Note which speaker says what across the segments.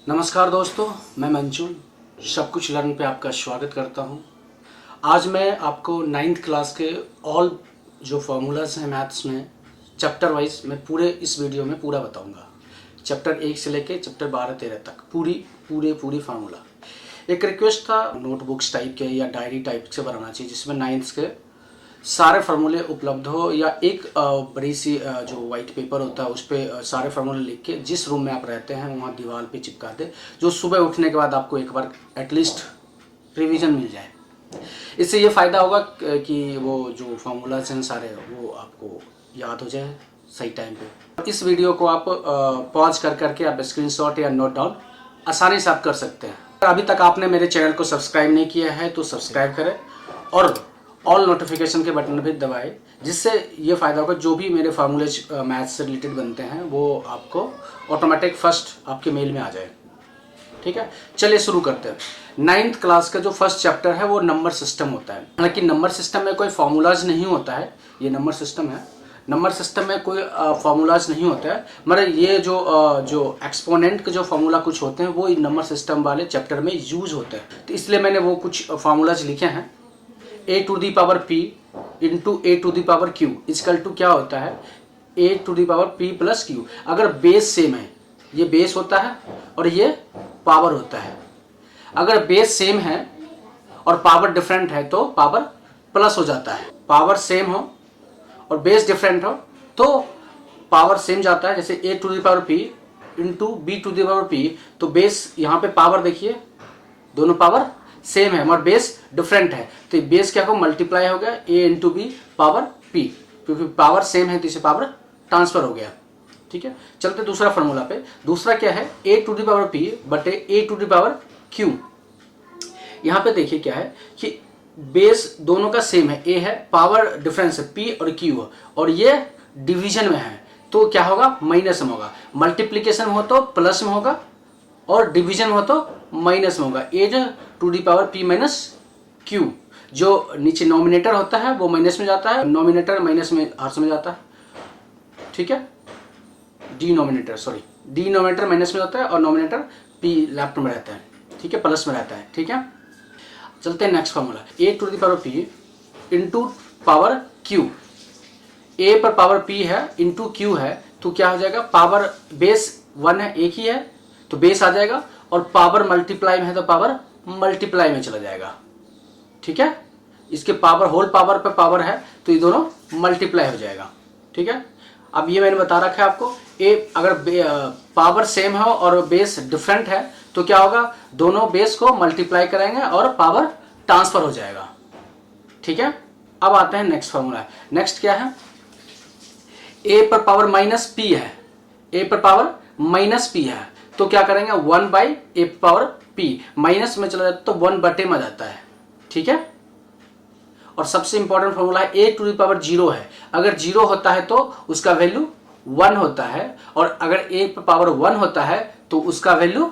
Speaker 1: नमस्कार दोस्तों, मैं मंजू सब कुछ लर्न पे आपका स्वागत करता हूं। आज मैं आपको 9th क्लास के ऑल जो फार्मूलाज हैं मैथ्स में चैप्टर वाइज मैं पूरे इस वीडियो में पूरा बताऊंगा। चैप्टर 1 से लेके चैप्टर 12-13 तक पूरी फार्मूला। एक रिक्वेस्ट था नोटबुक्स टाइप के या डायरी टाइप से बनाना चाहिए जिसमें 9th के सारे फार्मूले उपलब्ध हो, या एक बड़ी सी जो वाइट पेपर होता है उस पर सारे फार्मूले लिख के जिस रूम में आप रहते हैं वहाँ दीवार पे चिपका दे, जो सुबह उठने के बाद आपको एक बार एटलीस्ट रिवीजन मिल जाए। इससे ये फ़ायदा होगा कि वो जो फार्मूलाज हैं सारे वो आपको याद हो जाए सही टाइम पे। इस वीडियो को आप पॉज कर करके आप स्क्रीनशॉट या नोट डाउन आसानी से आप कर सकते हैं। अभी तक आपने मेरे चैनल को सब्सक्राइब नहीं किया है तो सब्सक्राइब करें और ऑल नोटिफिकेशन के बटन भी दबाएं, जिससे ये फ़ायदा होगा जो भी मेरे फार्मूलेज मैथ्स से रिलेटेड बनते हैं वो आपको ऑटोमेटिक फर्स्ट आपके मेल में आ जाए। ठीक है, चलिए शुरू करते हैं। 9th क्लास का जो फर्स्ट चैप्टर है वो नंबर सिस्टम होता है। हालांकि नंबर सिस्टम में कोई फार्मूलाज नहीं होता है, ये नंबर सिस्टम है। नंबर सिस्टम में कोई फार्मूलाज नहीं होता है, मतलब ये जो एक्सपोनेंट के जो फार्मूला कुछ होते हैं वो नंबर सिस्टम वाले चैप्टर में यूज होते हैं। तो इसलिए मैंने वो कुछ फार्मूलाज लिखे हैं। a to the power p into a to the power q equal to क्या होता है a to the power p plus q। अगर बेस सेम है, ये बेस होता है और ये पावर होता है। अगर बेस सेम है और पावर डिफरेंट है तो पावर प्लस हो जाता है। पावर सेम हो और बेस डिफरेंट हो तो पावर सेम जाता है। जैसे a to the power p into b to the power p, तो बेस यहाँ पे पावर देखिए दोनों पावर सेम है और बेस डिफरेंट है, तो बेस क्या हो मल्टीप्लाई हो गया a into b power p, क्योंकि पावर सेम है तो इसे पावर ट्रांसफर हो गया। ठीक है, चलते दूसरा फार्मूला पे। दूसरा क्या है a to the power p बटे a to the power q। यहाँ पे देखिए क्या है कि बेस दोनों का सेम है, a है, पावर डिफरेंस है p और q और ये डिवीजन में है तो क्या होगा माइनस में होगा। मल्टीप्लीकेशन हो तो प्लस में होगा और डिवीजन हो तो माइनस में होगा। a to the power p minus q, जो नीचे नॉमिनेटर होता है वो माइनस में जाता है, नॉमिनेटर माइनस में हर्ष में जाता है। ठीक है, डिनोमिनेटर माइनस में होता है और नॉमिनेटर p लेफ्ट में रहता है। ठीक है, प्लस में रहता है। ठीक है, चलते हैं next formula. a to the power p into power q। a पर पावर p है इंटू q है तो क्या हो जाएगा, पावर बेस 1 है, एक ही है तो बेस आ जाएगा और पावर मल्टीप्लाई में है तो पावर मल्टीप्लाई में चला जाएगा। ठीक है, इसके पावर होल पावर पे पावर है तो ये दोनों मल्टीप्लाई हो जाएगा। ठीक है, अब ये मैंने बता रखा है आपको, अगर पावर सेम है और बेस डिफरेंट है तो क्या होगा, दोनों बेस को मल्टीप्लाई करेंगे और पावर ट्रांसफर हो जाएगा। ठीक है, अब आते हैं नेक्स्ट फॉर्मूला। नेक्स्ट क्या है, a पर पावर माइनस p है, a पर पावर माइनस p है तो क्या करेंगे 1 by A power p, minus में चला जाता तो 1 बटे में जाता है। ठीक है, और सबसे इंपॉर्टेंट फॉर्मूला है a टू दी पावर 0 है। अगर 0 होता है तो उसका वैल्यू 1 होता है और अगर a पर पावर 1 होता है तो उसका वैल्यू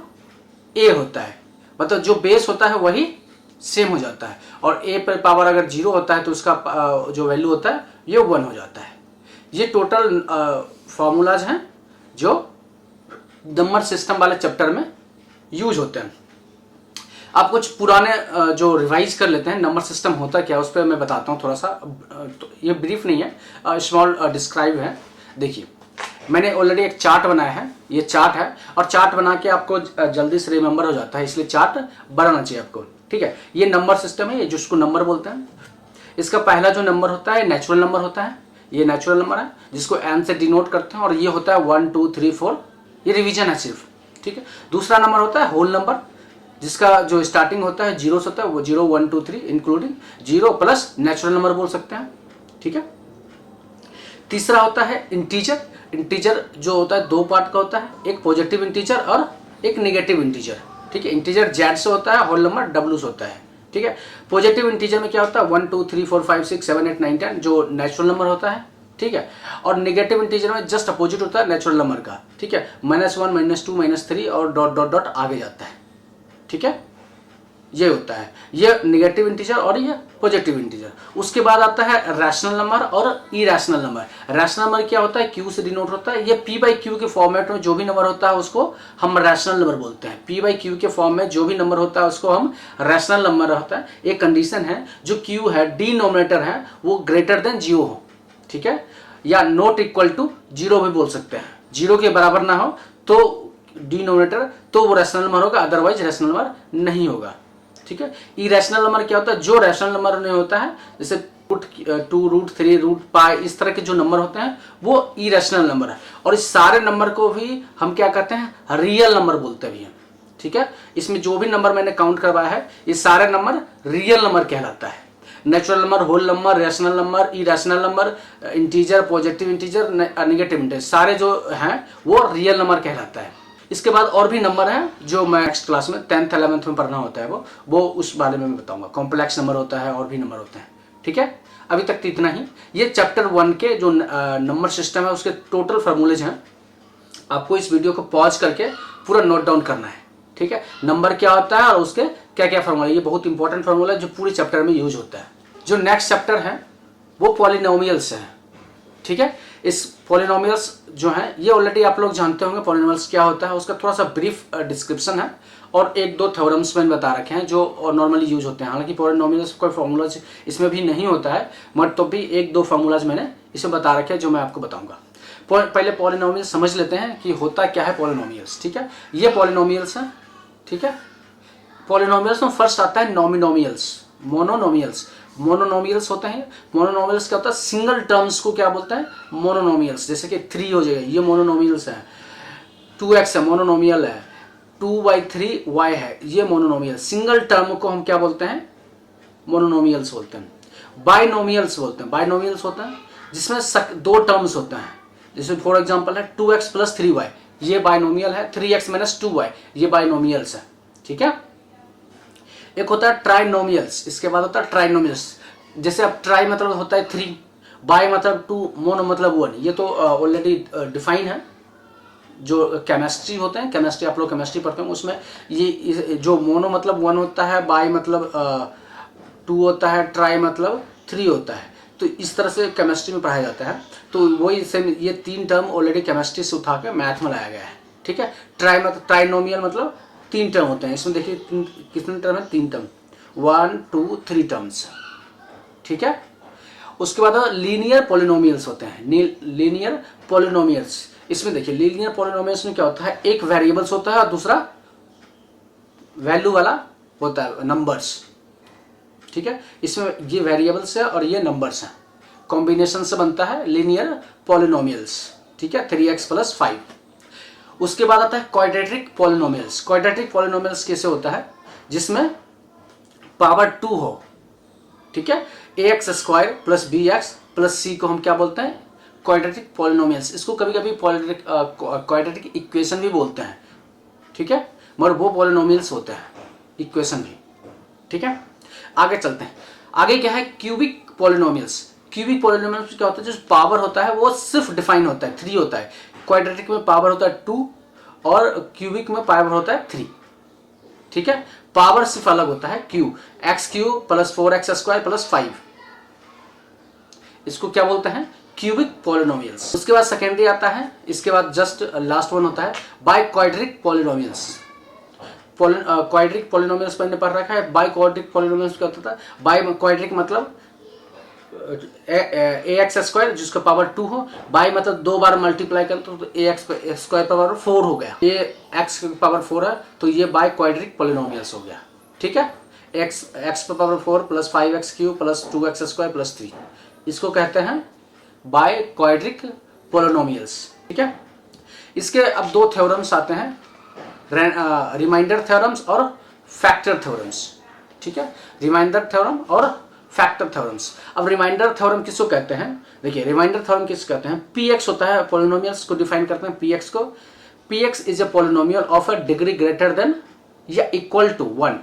Speaker 1: a होता है, मतलब जो बेस होता है वही सेम हो जाता है। और a पर पावर अगर 0 होता है तो उसका जो वैल्यू होता है ये 1 हो जाता है। ये टोटल फॉर्मूलाज हैं जो नंबर सिस्टम वाले चैप्टर में यूज होते हैं। आप कुछ पुराने जो रिवाइज कर लेते हैं नंबर सिस्टम होता क्या उस पर मैं बताता हूँ थोड़ा सा। तो ये ब्रीफ नहीं है, स्मॉल डिस्क्राइब है। देखिए मैंने ऑलरेडी एक चार्ट बनाया है, ये चार्ट है और चार्ट बना के आपको जल्दी से रिमेंबर हो जाता है, इसलिए चार्ट बनाना चाहिए आपको। ठीक है, ये नंबर सिस्टम है, ये जिसको नंबर बोलते हैं। इसका पहला जो नंबर होता है नेचुरल नंबर होता है, ये नेचुरल नंबर है जिसको n से डिनोट करते हैं और ये होता है 1 2 3 4, ये रिवीजन है सिर्फ। ठीक है, दूसरा नंबर होता है होल नंबर जिसका जो स्टार्टिंग होता है जीरो से होता है, वो 0 1 2 3 इंक्लूडिंग 0 प्लस नेचुरल नंबर बोल सकते हैं। ठीक है, तीसरा होता है इंटीजर। इंटीजर जो होता है दो पार्ट का होता है, एक पॉजिटिव इंटीजर और एक नेगेटिव इंटीजर। ठीक है, इंटीजर जेड से होता है, होल नंबर डब्ल्यू से होता है। ठीक है, पॉजिटिव इंटीजर में क्या होता है 1 2 3 4 5 6 7 8 9 10 जो नेचुरल नंबर होता है। ठीक है, और नेगेटिव इंटीजर में जस्ट अपोजिट होता है नेचुरल नंबर का। ठीक है, -1 -2 -3 और डॉट डॉट डॉट आगे जाता है। ठीक है, ये होता है, ये नेगेटिव इंटीजर और ये पॉजिटिव इंटीजर। उसके बाद आता है रैशनल नंबर और इरेशनल नंबर। रैशनल नंबर क्या होता है, क्यू से डिनोट होता है। ये पी बाई क्यू के फॉर्मेट में जो भी नंबर होता है उसको हम रैशनल नंबर बोलते हैं। पी बाई क्यू के फॉर्म में जो भी नंबर होता है उसको हम रैशनल नंबर होता है। एक कंडीशन है, जो क्यू है डिनोमिनेटर है वो ग्रेटर देन 0 हो, ठीक है, या नॉट इक्वल टू 0 भी बोल सकते हैं। 0 के बराबर ना हो तो डिनोमिनेटर तो वो रैशनल नंबर होगा, अदरवाइज रैशनल नंबर नहीं होगा, ठीक है। इरेशनल नंबर क्या होता है, जो रैशनल नंबर नहीं होता है, जैसे √2, √3, √π, इस तरह के जो नंबर होते हैं वो इरेशनल नंबर है। और इस सारे नंबर को भी हम क्या कहते हैं, रियल नंबर बोलते हैं, ठीक है। इसमें जो भी नंबर मैंने काउंट करवाया है ये सारे नंबर रियल नंबर कहलाता है। Natural number, whole number, rational number, irrational number, integer, positive integer, negative integer, सारे जो हैं वो रियल नंबर कहलाता है। इसके बाद और भी नंबर है जो मैं नेक्स्ट क्लास में 10th 11th में पढ़ना होता है, वो उस बारे में मैं बताऊंगा। कॉम्प्लेक्स नंबर होता है और भी नंबर होते हैं, ठीक है। अभी तक तो इतना ही। ये चैप्टर 1 के जो नंबर सिस्टम है उसके टोटल फार्मूलेज हैं। आपको इस वीडियो को पॉज करके पूरा नोट डाउन करना है, ठीक है। नंबर क्या होता है और उसके क्या क्या फार्मूला, ये बहुत इंपॉर्टेंट फार्मूला है जो पूरे चैप्टर में यूज होता है। जो नेक्स्ट चैप्टर है वो पॉलिनोमियल्स है, ठीक है। इस पॉलिनोमियल्स जो है ये ऑलरेडी आप लोग जानते होंगे पॉलिनोमियल्स क्या होता है। उसका थोड़ा सा ब्रीफ डिस्क्रिप्शन है और 1-2 थ्योरम्स मैंने बता रखे हैं जो नॉर्मली यूज होते हैं। हालांकि पॉलिनोमियल्स कोई फार्मूलाज इसमें भी नहीं होता है, मगर तो भी 1-2 फार्मूलाज मैंने इसमें बता रखे हैं जो मैं आपको बताऊंगा। पहले पॉलिनोमियल्स समझ लेते हैं कि होता क्या है पॉलिनोमियल्स, ठीक है। ये पॉलिनोमियल्स हैं, ठीक है। पॉलिनोमियल्स में फर्स्ट आता है नॉमिनोमियल्स, मोनोनोमियल्स। मोनोनोमियल्स होते हैं, मोनोनोमियल्स क्या होता है, सिंगल टर्म्स को क्या बोलते हैं, मोनोनोमियल्स। जैसे कि 3 हो जाएगा, ये मोनोनोमियल्स है। 2x है, मोनोनोमियल है। 2/3y है, ये मोनोनोमियल। सिंगल टर्म को हम क्या बोलते हैं, मोनोनोमियल्स बोलते हैं। बाइनोमियल्स बोलते हैं, बाइनोमियल्स होता है जिसमें 2 टर्म्स होते हैं। जैसे फॉर एग्जांपल है 2x + 3y, ये बाइनोमियल है। 3x - 2y, ये बाइनोमियल्स है, ठीक है। एक होता है ट्राइनोमियल्स, इसके बाद होता है ट्राइनोमियल्स। जैसे अब ट्राई मतलब होता है 3, बाई मतलब 2, मोनो मतलब 1। ये तो ऑलरेडी डिफाइन है। जो केमिस्ट्री होते हैं, केमिस्ट्री आप लोग केमिस्ट्री पढ़ते हैं, उसमें ये जो मोनो मतलब 1 होता है, बाई मतलब 2 होता है, ट्राई मतलब 3 होता है। तो इस तरह से केमिस्ट्री में पढ़ाया जाता है। तो वही सेम ये 3 टर्म ऑलरेडी केमिस्ट्री से उठा के मैथ में लाया गया है, ठीक है। ट्राइनोमियल मतलब 3 टर्म होते हैं। इसमें देखिए कितने टर्म है, 3 टर्म, 1 2 3 टर्म्स, ठीक है। उसके बाद लीनियर पॉलिनोमियल्स होते हैं, लीनियर पॉलिनोमियल्स। इसमें देखिए लीनियर पॉलिनोमियल्स में क्या होता है, एक वेरिएबल्स होता है और दूसरा वैल्यू वाला होता है, नंबर्स, ठीक है। इसमें ये वेरिएबल्स है और ये नंबर्स हैं, कॉम्बिनेशन से बनता है लीनियर पॉलिनोमियल्स, ठीक है। 3x + 5। उसके बाद आता है क्वाड्रेटिक पॉलिनोमियल्स। क्वाड्रेटिक पॉलिनोमियल्स कैसे होता है, जिसमें पावर 2 हो, ठीक है। ax² + bx + c को हम क्या बोलते हैं, क्वाड्रेटिक पॉलिनोमियल्स। इसको कभी कभी क्वाड्रेटिक इक्वेशन भी बोलते हैं, ठीक है, मगर वो पॉलिनोमियल्स होते हैं, इक्वेशन भी, ठीक है। आगे चलते हैं। आगे क्या है, क्यूबिक पॉलिनोमियल्स। क्यूबिक पॉलिनोमियल्स क्या होता है, जो पावर होता है वो सिर्फ डिफाइन होता है, 3 होता है। क्वाड्रेटिक में पावर होता है 2 और क्यूबिक में पावर होता है 3, ठीक है। पावर सिर्फ अलग होता है, x³ + 4x² + 5, इसको क्या बोलते हैं, क्यूबिक पॉलिनोमियल्स। उसके बाद सेकेंडरी आता है, इसके बाद जस्ट लास्ट वन होता है बाइक्वाड्रिक पॉलिनोमियल्स। क्वाड्रिक पॉलिनोमियल्स मैंने पढ़ रखा है। बाइक्वाड्रिक पॉलिनोमियल्स क्या होता है, बाइक्वाड्रिक मतलब ax² जिसका पावर 2 हो, बाई मतलब 2 बार मल्टीप्लाई कर तो ax² पावर 4 हो गया, ये x पावर 4 है, तो ये बाइक्वाड्रिक पॉलिनोमियल्स हो गया, ठीक है। x पावर 4 + 5x³ + 2x² + 3, इसको कहते हैं बाइक्वाड्रिक पॉलिनोमियल्स, ठीक है। इसके अब 2 थ्योरम्स आते हैं, रिमाइंडर थ्योरम्स और फैक्टर थ्योरम्स, ठीक है। रिमाइंडर थ्योरम और फैक्टर थ्योरम्स। अब रिमाइंडर थ्योरम किसको कहते हैं, देखिए रिमाइंडर थ्योरम किसको कहते हैं, px होता है, पॉलिनोमियल्स को डिफाइन करते हैं px को। px is a polynomial of a degree greater than या इक्वल टू 1,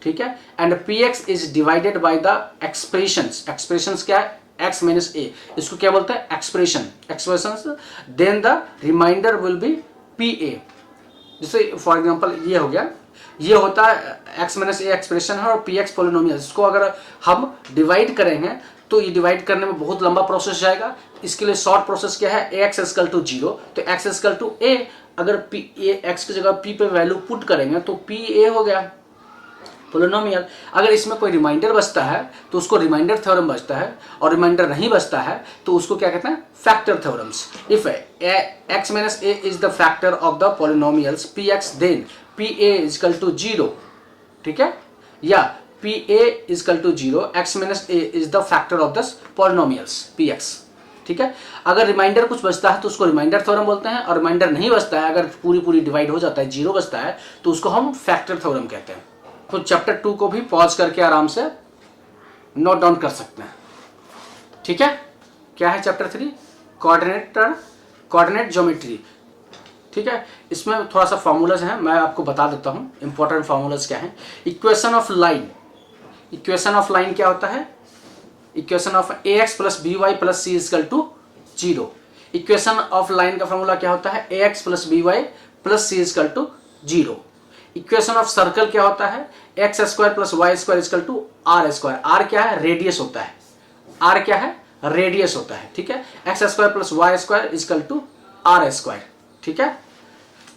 Speaker 1: ठीक है। And px is divided by the expressions. Expressions क्या है, x - a, इसको क्या बोलते हैं, expressions. Then the remainder will be pa। जैसे फॉर एग्जांपल ये हो गया, ये होता है x माइनस ए एक्सप्रेशन है और पी एक्स पोलिनोमियल। इसको अगर हम डिवाइड करेंगे तो ये डिवाइड करने में बहुत लंबा प्रोसेस जाएगा। इसके लिए शॉर्ट प्रोसेस क्या है, ए एक्स इक्वल टू 0, तो एक्स इक्वल टू ए, अगर पी ए एक्स की जगह पी पे वैल्यू पुट करेंगे तो पी ए हो गया पोलिनोमियल। अगर इसमें कोई रिमाइंडर बचता है तो उसको रिमाइंडर थ्योरम बचता है, और रिमाइंडर नहीं बचता है तो उसको क्या कहते हैं, factor theorems. If x minus a is the factor of the polynomials p x, then p a equal to 0, ठीक है, या p a equal to 0, x minus a is the factor of the polynomials p x, ठीक है। अगर reminder कुछ बचता है तो उसको रिमाइंडर थ्योरम बोलते हैं, और रिमाइंडर नहीं बचता है, अगर पूरी डिवाइड हो जाता है, 0 बचता है, तो उसको हम फैक्टर थ्योरम कहते हैं। तो चैप्टर 2 को भी पॉज करके आराम से नोट डाउन कर सकते हैं, ठीक है। क्या है चैप्टर 3, कोऑर्डिनेट ज्योमेट्री, ठीक है। इसमें थोड़ा सा फॉर्मूलाज हैं, मैं आपको बता देता हूं इंपॉर्टेंट फॉर्मूलाज क्या हैं। Equation of line, equation of line क्या होता है, equation of a x plus b y plus c equal to 0। Equation of line का फॉर्मूला क्या होता है, a x plus b y plus c equal to 0। Equation of circle क्या होता है, x square plus y square equal to r square. R क्या है, radius होता है, आर क्या है, रेडियस होता है, ठीक है। X square plus y square equal to r square, ठीक है।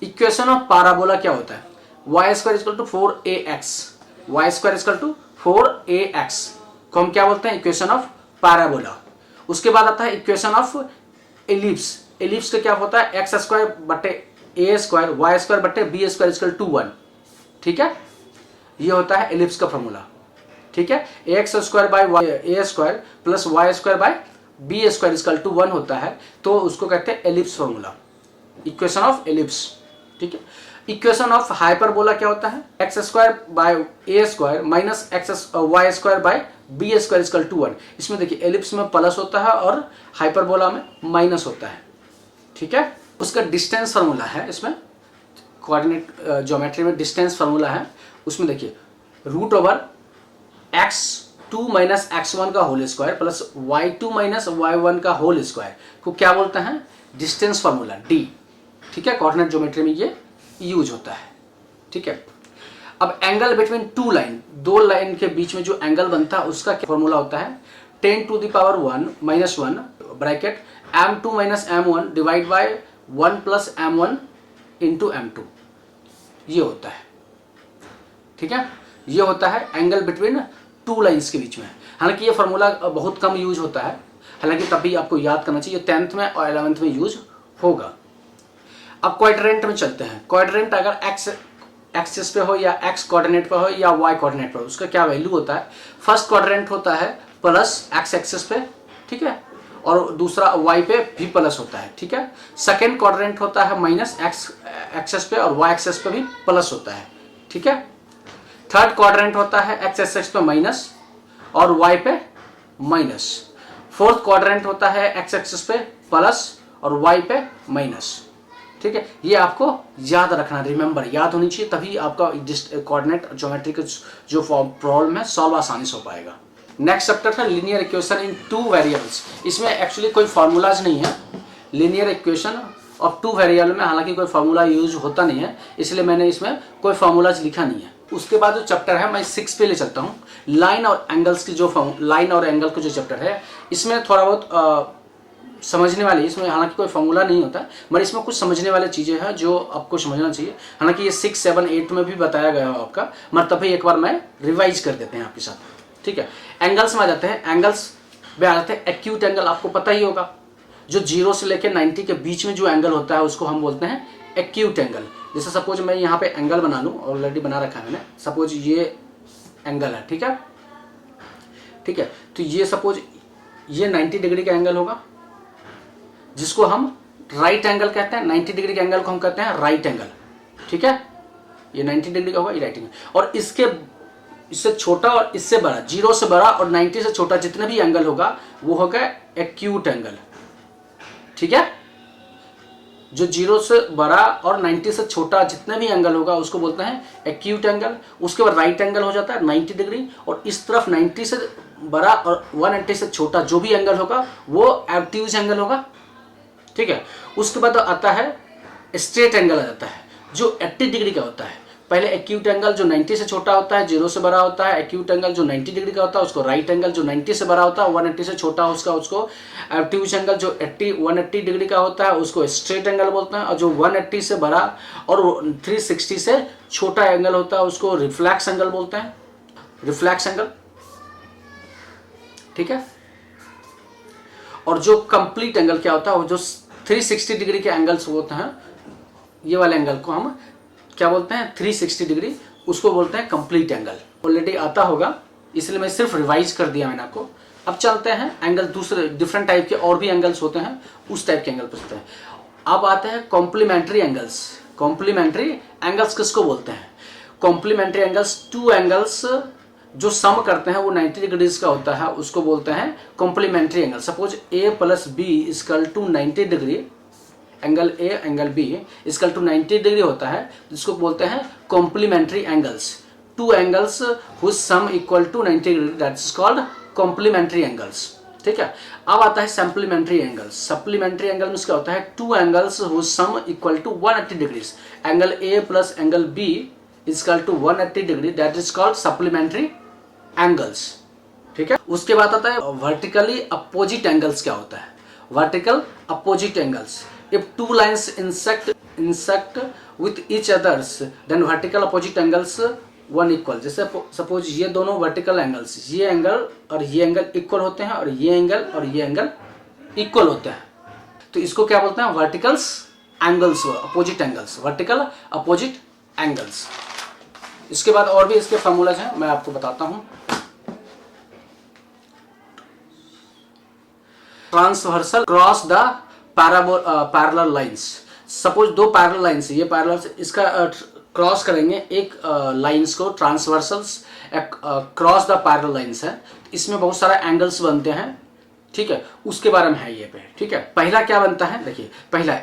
Speaker 1: इक्वेशन ऑफ पैराबोला क्या होता है, y square equal to 4ax, y square equal to 4ax को हम क्या बोलते हैं, इक्वेशन ऑफ पैराबोला। उसके बाद आता है इक्वेशन ऑफ एलिप्स। एलिप्स का क्या होता है, एक्स स्क्वायर बटे ए स्क्वायर वाई स्क्वायर बटे बी स्क्वायर इक्वल टू 1, ठीक है। ये होता है एलिप्स का फॉर्मूला, ठीक है। X square by a square plus y square by b square equal to 1 होता है, तो उसको कहते हैं ellipse formula, equation of ellipse, ठीक है। इक्वेशन ऑफ हाइपरबोला क्या होता है, x square by a square minus x y square by b square equal to 1। इसमें देखिए एलिप्स में प्लस होता है और हाइपरबोला में माइनस होता है, ठीक है। उसका डिस्टेंस फार्मूला है, इसमें कोऑर्डिनेट ज्योमेट्री में डिस्टेंस फार्मूला है। उसमें देखिए root over x2 minus x1 का whole square plus y2 minus y1 का होल स्क्वायर को क्या बोलते हैं, डिस्टेंस फार्मूला d, ठीक है। कोऑर्डिनेट ज्योमेट्री में ये यूज होता है, ठीक है। अब एंगल बिटवीन टू लाइन, दो लाइन के बीच में जो एंगल बनता है उसका क्या फॉर्मूला होता है, 10 to the power 1 minus 1 bracket m2 minus m1 divide by 1 plus m1 into m2, ये होता है, ठीक है। ये होता है एंगल बिटवीन टू लाइंस के बीच में। हालांकि ये फार्मूला बहुत कम यूज होता है, हालांकि तब भी आपको याद करना चाहिए, 10th में और 11th में यूज होगा। अब क्वाड्रेंट में चलते हैं। क्वाड्रेंट अगर एक्स एक्सिस पे हो या एक्स कोऑर्डिनेट पे हो या वाई कोऑर्डिनेट पे हो, उसका क्या वैल्यू होता है, फर्स्ट क्वाड्रेंट होता है प्लस एक्स एक्सिस पे, ठीक है, और दूसरा वाई पे भी प्लस होता है, ठीक है। सेकेंड क्वाड्रेंट होता है माइनस एक्स एक्सिस पे और वाई एक्सिस पे भी प्लस होता है, ठीक है। थर्ड क्वाड्रेंट होता है एक्स एक्सिस पे माइनस और वाई पे माइनस। फोर्थ क्वाड्रेंट होता है एक्स एक्सिस पे प्लस और वाई पे माइनस, ठीक है। ये आपको याद रखना, रिमेंबर याद होनी चाहिए, तभी आपका कोऑर्डिनेट ज्योमेट्री का जो प्रॉब्लम है सॉल्व आसानी से हो पाएगा। नेक्स्ट चैप्टर है linear equation in two variables. इसमें एक्चुअली कोई फार्मूलाज नहीं है, linear equation of two variable में हालांकि कोई फार्मूला यूज होता नहीं है, इसलिए मैंने इसमें कोई फार्मूलाज लिखा नहीं है। उसके बाद जो चैप्टर है मैं 6 पे ले चलता हूँ, लाइन और एंगल्स की जो लाइन और एंगल का जो चैप्टर है, इसमें थोड़ा बहुत समझने वाली, इसमें हालांकि कोई फार्मूला नहीं होता मगर इसमें कुछ समझने वाली चीज़ें हैं जो आपको समझना चाहिए। हालांकि ये 6, 7, 8 में भी बताया गया हो आपका, मगर तभी एक बार मैं रिवाइज कर देते हैं आपके साथ, ठीक है। एंगल्स में आ जाते हैं, एंगल्स में आ जाते हैं एक्यूट एंगल, आपको पता ही होगा, जो 0 से लेकर 90 के बीच में जो एंगल होता है उसको हम बोलते हैं एक्यूट एंगल। जैसे सपोज मैं यहाँ पे एंगल बना लूँ, ऑलरेडी बना रखा है मैंने, सपोज ये एंगल है, ठीक है, ठीक है। तो ये सपोज ये 90 डिग्री का एंगल होगा, जिसको हम राइट एंगल कहते हैं। 90 डिग्री के एंगल को हम कहते हैं राइट एंगल, ठीक है। ये 90 डिग्री का होगा, ये राइट एंगल। और इससे छोटा और इससे बड़ा, 0 से बड़ा और 90 से छोटा जितने भी एंगल होगा वो होगा एक्यूट एंगल, ठीक है। जो 0 से बड़ा और 90 से छोटा जितने भी एंगल होगा उसको बोलते हैं एक्यूट एंगल। उसके बाद राइट एंगल हो जाता है 90 डिग्री, और इस तरफ 90 से बड़ा और 180 से छोटा जो भी एंगल होगा वो ऑब्ट्यूज एंगल होगा, ठीक है। उसके बाद आता है स्ट्रेट एंगल आ जाता है जो 80 डिग्री का होता है। पहले एक्यूट एंगल जो 90 से छोटा होता है, 0 से बड़ा होता है। एक्यूट एंगल जो 90 डिग्री का होता है उसको राइट एंगल, जो 90 से बड़ा होता है 180 से छोटा उसको ऑब्ट्यूज एंगल जो 180 डिग्री का होता है उसको स्ट्रेट एंगल बोलते हैं। और जो 180 से बड़ा और 360 से छोटा एंगल होता है उसको रिफ्लेक्स एंगल बोलते हैं, रिफ्लेक्स एंगल। ठीक है। और जो कंप्लीट एंगल क्या होता है, वो जो 360 डिग्री के एंगल्स होते हैं, ये वाले एंगल को हम क्या बोलते हैं, 360 डिग्री, उसको बोलते हैं कंप्लीट एंगल। ऑलरेडी आता होगा इसलिए मैं सिर्फ रिवाइज कर दिया मैंने आपको। अब चलते हैं एंगल, दूसरे डिफरेंट टाइप के और भी एंगल्स होते हैं, उस टाइप के एंगल पर चलते हैं। अब आते हैं कॉम्प्लीमेंट्री एंगल्स। कॉम्प्लीमेंट्री एंगल्स किसको बोलते हैं? कॉम्प्लीमेंट्री एंगल्स, टू एंगल्स जो सम करते हैं वो 90 डिग्रीज का होता है, उसको बोलते हैं complementary angle. Suppose a plus b equal to 90 degree, angle a angle b equal to 90 degree होता है, जिसको बोलते हैं complementary angles. Two angles whose sum equal to 90 degree, that's called complementary angles. ठीक है। अब आता है सप्लीमेंट्री एंगल्स। सप्लीमेंट्री एंगल में क्या होता है, two angles whose sum equal to 180 degrees, angle a plus angle b equal to 180 degree, that is called supplementary angles. ठीक है। उसके बाद आता है वर्टिकली अपोजिट एंगल्स। क्या होता है vertical opposite angles? If two lines intersect with each others then vertical opposite angles one equal. जैसे सपोज ये दोनों वर्टिकल एंगल्स, ये एंगल और ये एंगल इक्वल होते हैं, और ये एंगल और ये एंगल इक्वल होते हैं, तो इसको क्या बोलते हैं, verticals angles, opposite angles, vertical opposite angles. इसके बाद और भी इसके फॉर्मूलाज हैं, मैं आपको बताता हूं। Transversal cross the parallel lines. Suppose दो पैरेलल लाइंस, ये पैरेलल, इसका क्रॉस करेंगे एक लाइंस को, transversals cross the parallel lines है, इसमें बहुत सारे एंगल्स बनते हैं। ठीक है, उसके बारे में है ये पे। ठीक है, पहला क्या बनता है, देखिए पहला,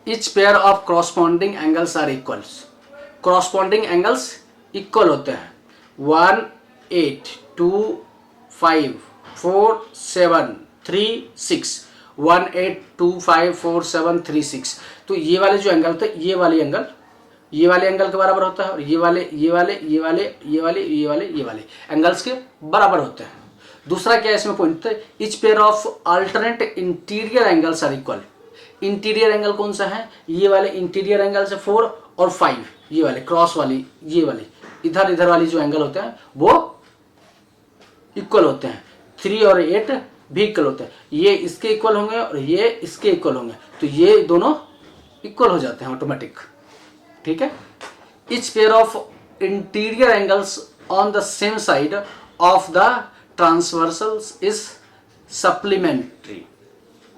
Speaker 1: each pair of corresponding angles are equals. Corresponding angles equal होते हैं 1, 8, 2, 5, 4, 7, 3, 6, 1, 8, 2, 5, 4, 7, 3, 6। तो ये वाले जो एंगल थे, ये वाले एंगल के बराबर होता है, और ये वाले एंगल्स के बराबर होते हैं। दूसरा क्या है इसमें point, each pair of alternate interior angles are equal. Interior angle कौन सा है, ये वाले इंटीरियर एंगल से 4 और 5, ये वाले क्रॉस वाली, ये वाली इधर वाली जो एंगल होते हैं वो इक्वल होते हैं। 3 और 8 भी इक्वल होते हैं, ये इसके इक्वल होंगे और ये इसके इक्वल होंगे, तो ये दोनों इक्वल हो जाते हैं ऑटोमेटिक। ठीक है। Each pair of interior angles on the same side of the transversals is supplementary.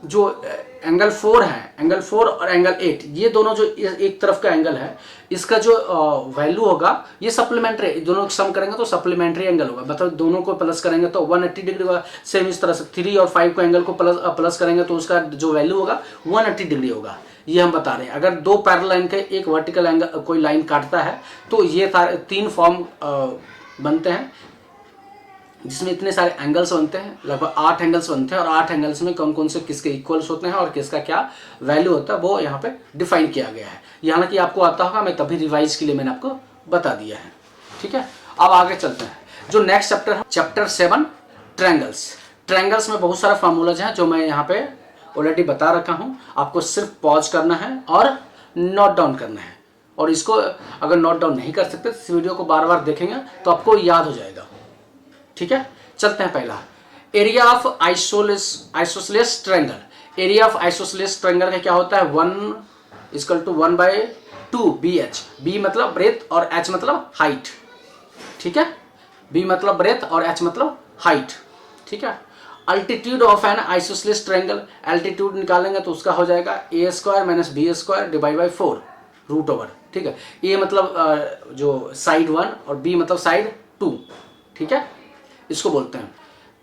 Speaker 1: जो एंगल 4 है, एंगल 4 और एंगल 8, ये दोनों जो एक तरफ का एंगल है, इसका जो वैल्यू होगा ये सप्लीमेंट्री, दोनों को सम करेंगे तो सप्लीमेंट्री एंगल होगा। मतलब दोनों को प्लस करेंगे तो 180 डिग्री होगा। सेम इस तरह से 3 और 5 को एंगल को प्लस करेंगे तो उसका जो वैल्यू होगा 180 डिग्री होगा। ये हम बता रहे हैं। अगर दो पैरेलल लाइन के एक वर्टिकल एंगल कोई लाइन काटता है तो ये 3 फॉर्म बनते हैं, जिसमें इतने सारे एंगल्स बनते हैं, लगभग 8 एंगल्स बनते हैं, और 8 एंगल्स में कौन कौन से किसके इक्वल्स होते हैं और किसका क्या वैल्यू होता है वो यहाँ पे डिफाइन किया गया है। यहाँ कि आपको आता होगा, मैं तभी रिवाइज के लिए मैंने आपको बता दिया है। ठीक है, अब आगे चलते हैं। जो नेक्स्ट चैप्टर है, चैप्टर 7 ट्रायंगल्स। ट्रायंगल्स में बहुत सारे फार्मूलाज हैं जो मैं यहाँ पे ऑलरेडी बता रखा हूँ। आपको सिर्फ पॉज करना है और नोट डाउन करना है, और इसको अगर नोट डाउन नहीं कर सकते तो इस वीडियो को बार बार देखेंगे तो आपको याद हो जाएगा। ठीक है, चलते हैं। पहला, area of isosceles triangle. Area of isosceles triangle का क्या होता है, 1 = 1/2 BH। बी मतलब ब्रेथ और H मतलब हाइट। ठीक है, बी मतलब ब्रेथ और H मतलब हाइट। ठीक है। Altitude of N isosceles triangle, altitude निकालेंगे तो उसका हो जाएगा a² - b² / 4 √/। ठीक है, a मतलब जो साइड 1 और b मतलब साइड 2। ठीक है, इसको बोलते हैं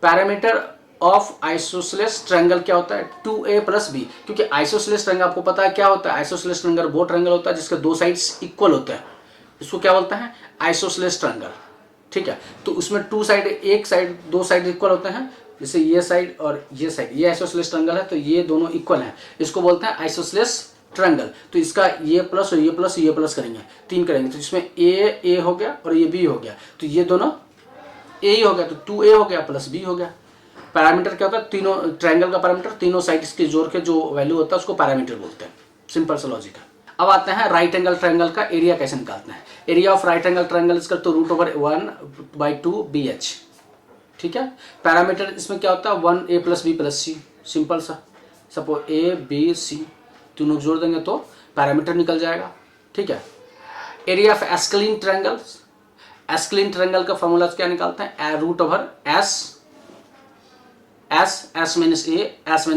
Speaker 1: पैरामीटर ऑफ आइसोसेलेस ट्रायंगल। क्या होता है, 2a + b। क्योंकि आइसोसेलेस ट्रायंगल आपको पता है क्या होता है, आइसोसेलेस ट्रायंगल वो ट्रायंगल होता है जिसके दो साइड्स इक्वल होते हैं, इसको क्या बोलते हैं, आइसोसेलेस ट्रायंगल। ठीक है, तो उसमें दो साइड इक्वल होते हैं, जैसे ये साइड और ये साइड, ये आइसोसेलेस ट्रायंगल है तो ये दोनों इक्वल हैं, इसको बोलते हैं आइसोसेलेस ट्रायंगल, तो इसका ये प्लस और ये प्लस करेंगे, 3 करेंगे, तो इसमें ए हो गया और ये बी हो गया, तो ये दोनों ए ही हो गया, तो 2a हो गया प्लस बी हो गया। पैरामीटर क्या होता है, तीनों ट्रायंगल का पैरामीटर तीनों साइड्स के जोड़ के जो वैल्यू होता है उसको पैरामीटर बोलते हैं। सिंपल सा लॉजिक है। अब आते हैं राइट एंगल ट्रायंगल का एरिया कैसे निकालते हैं। Area of right angle triangle इसका तो √1/2 BH, ठीक है। पैरामीटर इसमें क्या होता है 1a + b + c, सिंपल सा। सपोज a b c तीनों जोड़ देंगे तो पैरामीटर निकल जाएगा, ठीक है। एरिया ऑफ एस्केलिन ट्रायंगल, एस्केलिन ट्रायंगल का फॉर्मूला क्या निकालते हैं, √S S - B × S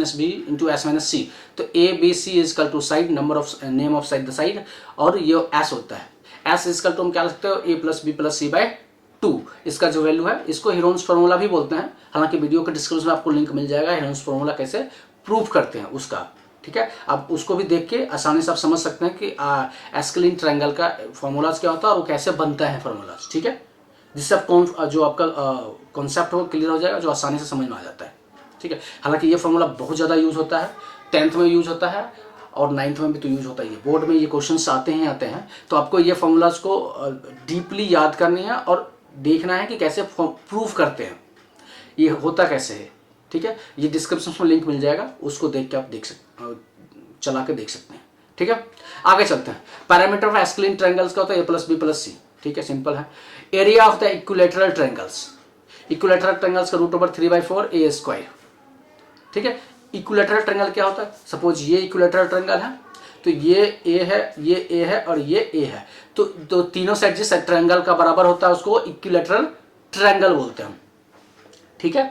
Speaker 1: - C, तो ABC = side, number of name of side the side, और ये S होता है। S = हम क्या लिख सकते हो a + b + c/2, इसका जो वैल्यू है इसको हेरोन्स फार्मूला भी बोलते हैं। हालांकि वीडियो के डिस्क्रिप्शन में आपको लिंक मिल जाएगा हेरोन्स फार्मूला कैसे प्रूव करते हैं उसका, ठीक है। आप उसको भी देख के आसानी से आप समझ सकते हैं कि एस्केलिन ट्रायंगल का फॉर्मूलाज क्या होता है और वो कैसे बनता है फॉर्मूलाज, ठीक है। जिससे आप जो आपका कॉन्सेप्ट हो क्लियर हो जाएगा, जो आसानी से समझ में आ जाता है, ठीक है। हालांकि ये फॉर्मूला बहुत ज़्यादा यूज होता है, 10th में यूज होता है और 9th में भी तो यूज होता ही है। बोर्ड में ये क्वेश्चंस आते हैं, तो आपको ये फॉर्मूलाज को डीपली याद करनी है और देखना है कि कैसे प्रूफ करते हैं, ये होता कैसे है, ठीक है। ये डिस्क्रिप्शन में लिंक मिल जाएगा, उसको देख के आप चला के देख सकते हैं, ठीक है। आगे चलते हैं। पैरामीटर ऑफ एस्केलिन ट्रायंगल्स का होता है a + b + c, ठीक है, सिंपल है। Area of the equilateral triangles, equilateral triangles का √3/4 a², ठीक है। इक्विलैटरल ट्रायंगल क्या होता है, सपोज ये इक्विलैटरल ट्रायंगल है, तो ये A है, ये A है और ये A है, तो तीनों साइड जिस ट्रायंगल का बराबर होता है उसको इक्विलैटरल ट्रायंगल बोलते हैं, ठीक है।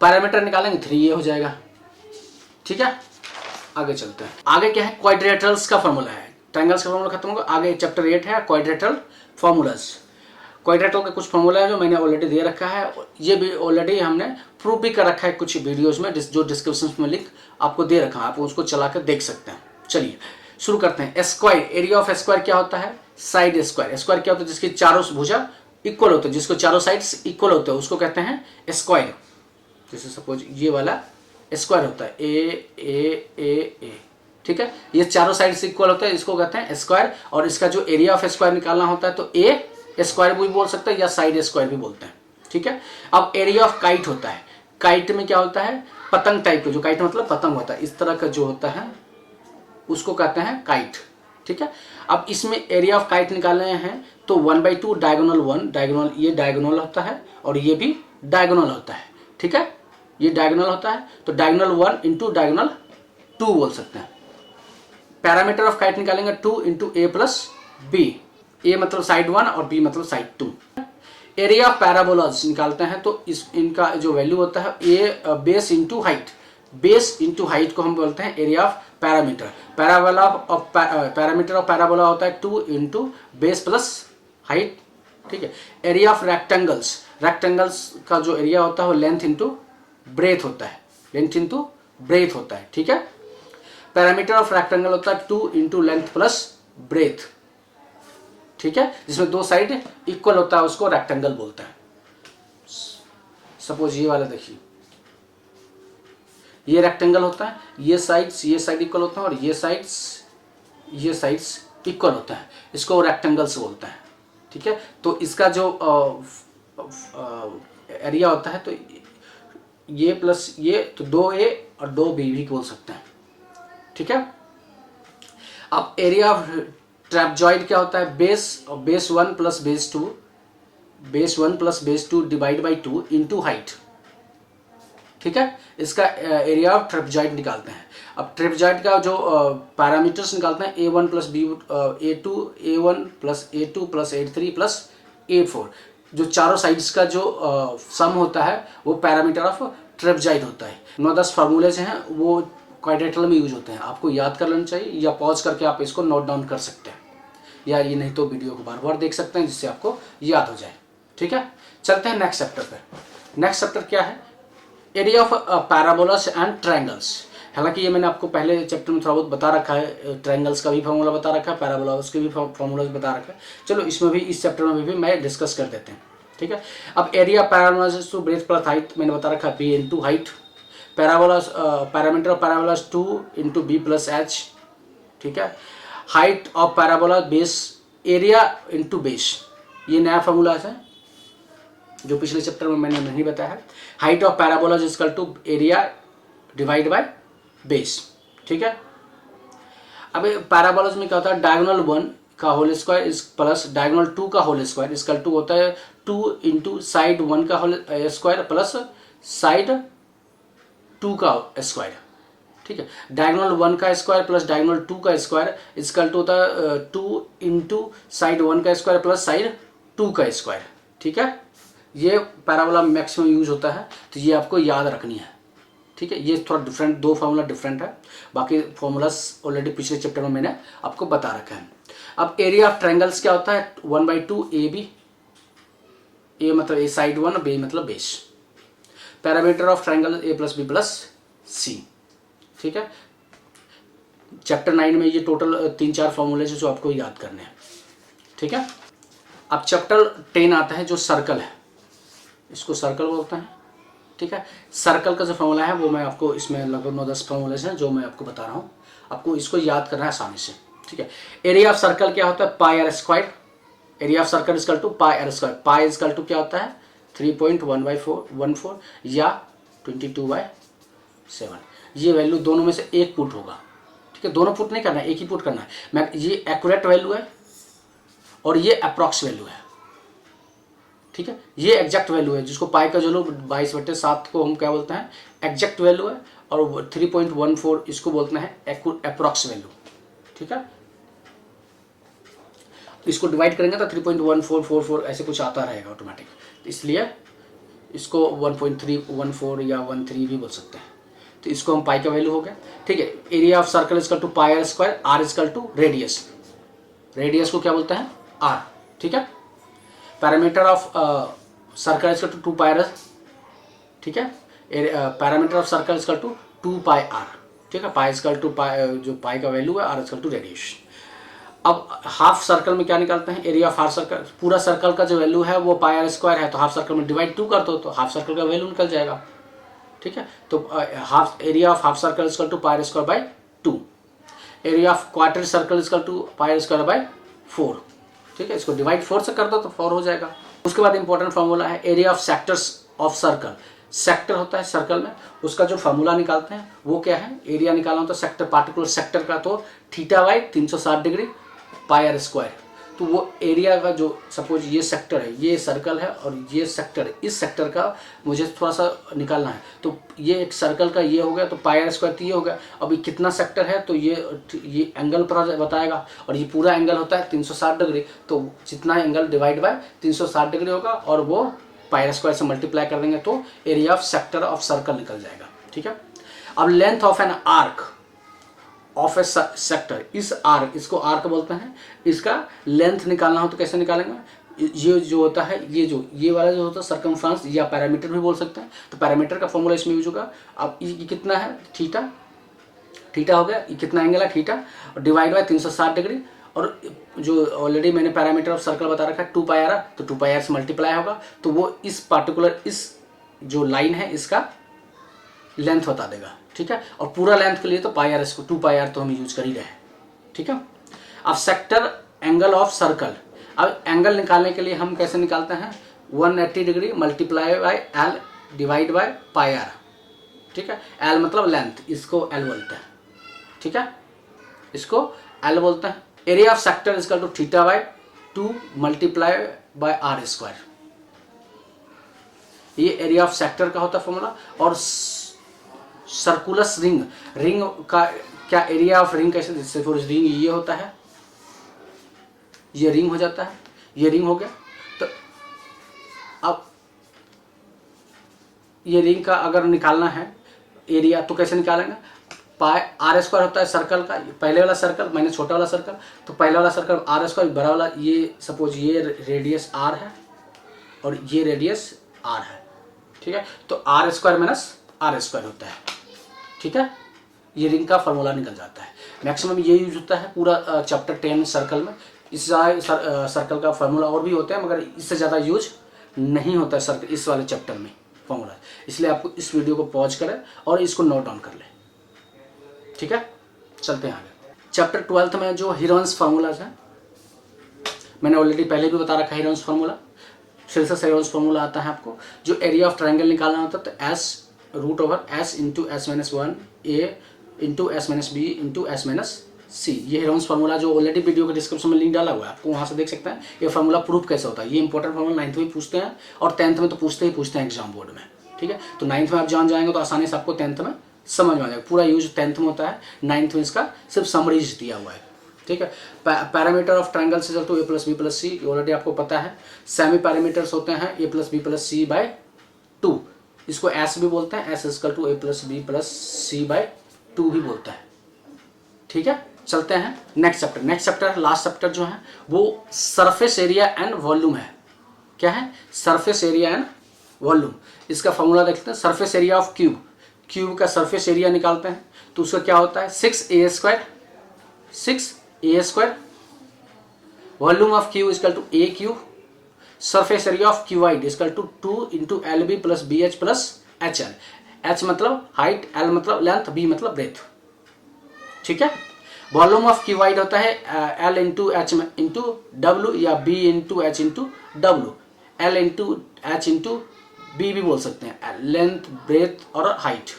Speaker 1: पैरामीटर निकालेंगे 3a हो जाएगा, ठीक है। आगे चलते हैं। आगे क्या है, क्वाड्रिलेटरल्स का फॉर्मूला है। ट्रायंगल्स का फॉर्मूला खत्म होगा, आगे चैप्टर 8 है क्वाड्रिलेटरल फॉर्मूलाज। क्वाड्रिलेटरल का कुछ फॉर्मूला है जो मैंने ऑलरेडी दे रखा है, ये भी ऑलरेडी हमने प्रूव भी कर रखा है कुछ वीडियोस में, जो डिस्क्रिप्शन में लिंक आपको दे रखा है, आप उसको चला कर देख सकते हैं। चलिए शुरू करते हैं। स्क्वायर, एरिया ऑफ स्क्वायर क्या होता है, साइड स्क्वायर। स्क्वायर क्या होता है, जिसकी चारों भुजा इक्वल होते हैं, जिसको चारों साइड्स इक्वल होते हैं उसको कहते हैं स्क्वायर। जैसे सपोज ये वाला स्क्वायर होता है ए, ठीक है। ये चारों साइड से इक्वल होता है, इसको कहते हैं स्क्वायर। और इसका जो एरिया ऑफ स्क्वायर निकालना होता है तो ए स्क्वायर भी बोल सकते हैं या साइड स्क्वायर भी बोलते हैं, ठीक है। अब एरिया ऑफ काइट होता है, काइट में क्या होता है, पतंग टाइप का, जो काइट मतलब पतंग होता है, इस तरह का जो होता है उसको कहते हैं काइट, ठीक है। अब इसमें एरिया ऑफ काइट निकालने हैं तो 1/2 डायगोनल 1, डायगोनल ये डायगोनल होता है और ये भी डायगोनल होता है, ठीक है। ये डायगोनल होता है तो डायगोनल 1 × डायगोनल 2 बोल सकते हैं। पैरामीटर ऑफ काइट निकालेंगे 2 × a + b, a मतलब साइड 1 और b मतलब साइड 2। एरिया ऑफ पैराबोलाज निकालते हैं तो इनका जो वैल्यू होता है a base × height, base × height को हम बोलते हैं area of parameter. Parameter of parabola होता है 2 × बेस + हाइट, ठीक है। एरिया ऑफ रेक्टेंगल्स, रेक्टेंगल्स का जो एरिया होता है वो लेंथ × ब्रेथ होता है, लेंथ × ब्रेथ होता है, ठीक है। पैरामीटर ऑफ रेक्टेंगल होता है 2 × लेंथ + ब्रेथ, ठीक है। जिसमें दो साइड इक्वल होता है उसको रेक्टेंगल बोलते हैं। सपोज ये वाला देखिए, ये रेक्टेंगल होता है, ये साइड इक्वल होता है और ये साइड्स इक्वल होता है, इसको रेक्टेंगल्स बोलते हैं, ठीक है। तो इसका जो एरिया होता है तो ये प्लस ये तो 2a और 2b भी बोल सकते हैं, ठीक है। अब एरिया ऑफ ट्रेपजॉइड क्या होता है, base 1 + base 2, base 1 + base 2 /2 × height, ठीक है। इसका एरिया ऑफ ट्रेपजॉइड निकालते हैं। अब ट्रेपजॉइड का जो पैरामीटर्स निकालते हैं a1 + b a2 a1 + a2 + a3 + a4, जो चारों साइड्स का जो सम होता है वो पैरामीटर ऑफ ट्रेपजॉइड होता है। 9-10 फार्मूलेज हैं वो क्वाड्रिलेटरल में यूज होते हैं, आपको याद कर लेना चाहिए या पॉज करके आप इसको नोट डाउन कर सकते हैं, या ये नहीं तो वीडियो को बार बार देख सकते हैं जिससे आपको याद हो जाए, ठीक है। चलते हैं नेक्स्ट चैप्टर पर। नेक्स्ट चैप्टर क्या है, area of parabolas and triangles. हालांकि ये मैंने आपको पहले चैप्टर में थोड़ा बहुत बता रखा है, ट्रायंगल्स का भी फॉर्मूला बता रखा है, पैराबोलास के भी फॉर्मूलाज बता रखा है। चलो इसमें भी, इस चैप्टर में भी मैं डिस्कस कर देते हैं, ठीक है। अब area parabolas to breadth + height मैंने बता रखा है b × height. Parameter of parabolas 2 × b + h, ठीक है। Height of parabola base area into base, ये नया फॉर्मूला है जो पिछले चैप्टर में मैंने नहीं बताया है। Height of parabola is equal to area divide by base, ठीक है। अब पैराबोलाज में क्या होता है, डायगोनल 1 का होल स्क्वायर इस प्लस डायगोनल 2 का होल स्क्वायर इसकल टू होता है 2 इंटू साइड 1 का होल स्क्वायर प्लस साइड 2 का स्क्वायर, ठीक है। डायगोनल 1 का स्क्वायर प्लस डायगोनल 2 का स्क्वायर इसकल टू होता है 2 इंटू साइड 1 का स्क्वायर प्लस साइड 2 का स्क्वायर, ठीक है। ये पैराबोला मैक्सिमम यूज होता है, तो ये आपको याद रखनी है, ठीक है। ये थोड़ा डिफरेंट, दो फार्मूला डिफरेंट है, बाकी फार्मूलास ऑलरेडी पिछले चैप्टर में मैंने आपको बता रखा है। अब एरिया ऑफ ट्रायंगल्स क्या होता है, 1/2 ए बी, ए मतलब ए साइड 1, बी मतलब base. Parameter of triangle a plus b plus c, ठीक है। चैप्टर 9 में ये टोटल 3-4 फार्मूले जो आपको याद करने हैं, ठीक है। अब चैप्टर 10 आता है जो सर्कल है, इसको सर्कल बोलते हैं, ठीक है। सर्कल का जो फॉर्मूला है वो मैं आपको इसमें लगभग 9-10 फॉर्मूले हैं जो मैं आपको बता रहा हूँ, आपको इसको याद करना है आसानी से, ठीक है। एरिया ऑफ सर्कल क्या होता है, pi r square. Area of circle is equal to pi r square. Pi equal to क्या होता है 3.1/4 या 22/7। ये वैल्यू दोनों में से एक पुट होगा, ठीक है। दोनों पुट नहीं करना है, एक ही पुट करना है। मैं ये एक्यूरेट वैल्यू है और ये अप्रॉक्स वैल्यू है, ठीक है। ये एग्जैक्ट वैल्यू है जिसको पाई का जो लोग 22/7 को हम क्या बोलते हैं, एग्जैक्ट वैल्यू है, और 3.14 इसको बोलते हैं अप्रॉक्स वैल्यू, ठीक है। इसको डिवाइड करेंगे तो 3.1444 ऐसे कुछ आता रहेगा ऑटोमेटिक, इसलिए इसको 1.314 या 13 भी बोल सकते हैं। तो इसको हम पाई का वैल्यू हो गया, ठीक है। Area of circle is equal to pi r square, r is equal to radius. Radius को क्या बोलते हैं, आर, ठीक है। Parameter of circle is equal to 2 pi r, ठीक है। Parameter of circle is equal to 2 pi r, ठीक है। पाई इजकल टू पाई, जो पाई का वैल्यू है, आर इजकल टू रेडियस। अब हाफ सर्कल में क्या निकालते हैं, एरिया ऑफ हाफ सर्कल। पूरा सर्कल का जो वैल्यू है वो पाई आर स्क्वायर है, तो हाफ सर्कल में डिवाइड 2 कर दो तो हाफ सर्कल का वैल्यू निकल जाएगा, ठीक है। तो half area of half circle is equal to pi r square by 2। Area of quarter circle is equal to pi r square by 4, ठीक है। इसको डिवाइड 4 से कर दो तो 4 हो जाएगा। उसके बाद इंपॉर्टेंट फार्मूला है area of sectors of circle. Sector होता है सर्कल में, उसका जो फार्मूला निकालते हैं वो क्या है, एरिया निकालना होता है सेक्टर, पार्टिकुलर सेक्टर का, तो θ/360 डिग्री पाई आर स्क्वायर। तो वो एरिया का जो, सपोज ये सेक्टर है, ये सर्कल है और ये सेक्टर, इस सेक्टर का मुझे थोड़ा सा निकालना है, तो ये एक सर्कल का ये हो गया, तो पाई आर स्क्वायर तो ये हो गया। अब ये कितना सेक्टर है, तो ये एंगल पर बताएगा, और ये पूरा एंगल होता है 360 डिग्री, तो जितना एंगल डिवाइड बाय 360 डिग्री होगा और वो पाई आर स्क्वायर से मल्टीप्लाई कर देंगे तो area of sector of circle निकल जाएगा, ठीक है। अब length of an arc of A sector, इस आर्क, इसको आर्क बोलते हैं, इसका लेंथ निकालना हो तो कैसे निकालेंगे, ये जो होता है, ये वाला जो होता है सर्कमफ्रेंस या पैरामीटर भी बोल सकते हैं, तो पैरामीटर का फॉर्मूला इसमें यूज होगा। अब ये कितना है, थीटा हो गया, ये कितना एंगल है थीटा, और डिवाइड बाय 360 डिग्री, और जो ऑलरेडी मैंने पैरामीटर ऑफ सर्कल बता रखा है 2 पाई आर, तो 2 पाई आर से मल्टीप्लाई होगा, तो वो इस पार्टिकुलर, इस जो लाइन है इसका लेंथ बता देगा, ठीक है। और पूरा लेंथ के लिए तो पाई आर, इसको 2 पाई आर तो हम यूज कर ही रहे हैं, ठीक है। अब सेक्टर एंगल ऑफ सर्कल, अब एंगल निकालने के लिए हम कैसे निकालते हैं, 180 degree multiply by l divide by pi r, ठीक है। एल मतलब लेंथ, इसको एल बोलते हैं, ठीक है, इसको एल बोलते हैं। Area of sector equal to θ/2 multiply by r square, ये एरिया ऑफ सेक्टर का होता है फॉर्मूला। और सर्कुलस रिंग, रिंग का क्या एरिया ऑफ रिंग कैसे, जैसे रिंग ये होता है, ये रिंग हो जाता है, ये रिंग हो गया, तो अब ये रिंग का अगर निकालना है एरिया तो कैसे निकालेंगे, पाई आर स्क्वायर होता है सर्कल का, पहले वाला सर्कल मैंने छोटा वाला सर्कल, तो पहले वाला सर्कल आर स्क्वायर, बड़ा वाला, ये सपोज ये रेडियस आर है और ये रेडियस आर है, ठीक है। तो r square minus r square होता है, ठीक है। ये रिंग का फॉर्मूला निकल जाता है। मैक्सिमम ये यूज होता है पूरा चैप्टर 10 सर्कल में। इस सर्कल का फार्मूला और भी होता है, मगर इससे ज़्यादा यूज नहीं होता है सर्कल इस वाले चैप्टर में फॉर्मूला, इसलिए आपको इस वीडियो को पॉज करें और इसको नोट डाउन कर लें, ठीक है। चलते हैं आगे। चैप्टर 12 में जो हीरोन्स फार्मूलाज हैं, मैंने ऑलरेडी पहले भी बता रखा है हीरोन्स फार्मूला, फिर से हीरोन्स फार्मूला आता है आपको। जो एरिया ऑफ ट्रायंगल निकालना होता है तो s root over s into s minus one a into s minus b into s minus c, ये हीरोन्स फार्मूला जो ऑलरेडी वीडियो के डिस्क्रिप्शन में लिंक डाला हुआ है, आपको वहाँ से देख सकते हैं ये फार्मूला प्रूफ कैसे होता है। ये इंपॉर्टेंट फार्मूला 9th में पूछते हैं और 10th में तो पूछते हैं एग्जाम बोर्ड में, ठीक है। तो 9th में आप जान जाएंगे तो आसानी से आपको 10th में समझ में आ जाएगा। पूरा यूज 10th में होता है, 9th में इसका सिर्फ समरीज दिया हुआ है, ठीक है। Parameter of triangle is equal to a plus b plus c, already आपको पता है। सेमी पैरामीटर्स होते हैं a plus b plus c by 2, इसको एस भी बोलते हैं, s equal to a plus b plus c by 2 भी बोलते हैं, ठीक है। चलते हैं next chapter. Next chapter last chapter जो है वो सरफेस एरिया एंड वॉल्यूम है। क्या है? Surface area and volume. इसका फॉर्मूला देखते हैं, surface area of cube, cube का सरफेस एरिया निकालते हैं तो उसका क्या होता है 6a square, volume of cube equal to a cube, surface area of cuboid equal to 2 into l b plus b h plus h l. H मतलब height, l मतलब लेंथ, बी मतलब ब्रेथ, ठीक है। वॉल्यूम ऑफ क्यूबाइड होता है l into h into डब्ल्यू या b into h into डब्ल्यू, l into h into b भी बोल सकते हैं, लेंथ ब्रेथ और हाइट,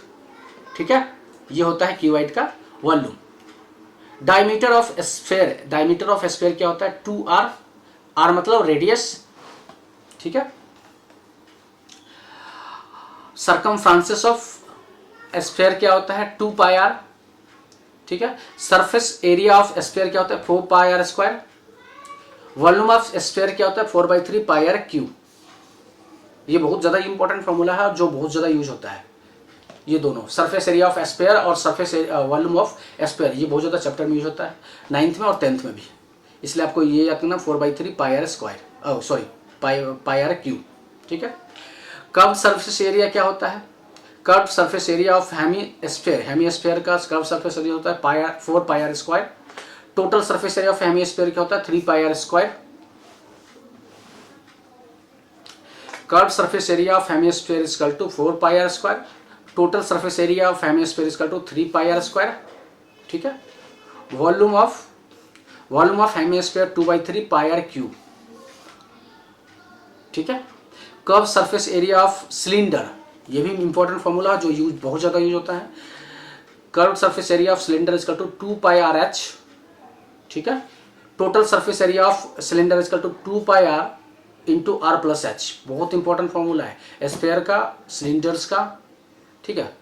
Speaker 1: ठीक है। ये होता है क्यूबाइड का volume. Diameter of sphere, diameter of sphere क्या होता है 2r, r मतलब रेडियस, ठीक है। सरकमफ्रांसिस ऑफ स्फीयर क्या होता है 2 पाई r, ठीक है। सरफेस एरिया ऑफ स्फीयर क्या होता है 4 pi r square. Volume of sphere क्या होता है 4/3 पाई r क्यूब। ये बहुत ज़्यादा इंपॉर्टेंट फॉर्मूला है जो बहुत ज़्यादा यूज होता है। ये दोनों सरफेस एरिया ऑफ स्फीयर और सरफेस वॉल्यूम ऑफ स्फीयर, ये बहुत ज़्यादा चैप्टर में यूज होता है, 9th में और 10th में भी। इसलिए आपको ये याद करना 4/3 pi r square, sorry pi r cube, ठीक है। कर्व सरफेस एरिया क्या होता है, curve surface area of hemisphere, hemisphere का कर्व सरफेस एरिया होता है 4 pi r square. Total surface area of hemisphere क्या होता है 3 pi r square. Curve surface area of hemisphere is equal to 4 pi r square, total surface area of hemisphere is equal to 3 pi r square, ठीक है। Volume of hemisphere 2/3 pi r cube, ठीक है। Curve surface area of cylinder, ये भी important formula जो बहुत ज़्यादा use होता है। Curve surface area of cylinder is equal to 2 pi r h, ठीक है। Total surface area of cylinder is equal to 2 pi r into r plus h, बहुत इंपॉर्टेंट फॉर्मूला है स्फीयर का, सिलेंडर्स का, ठीक है,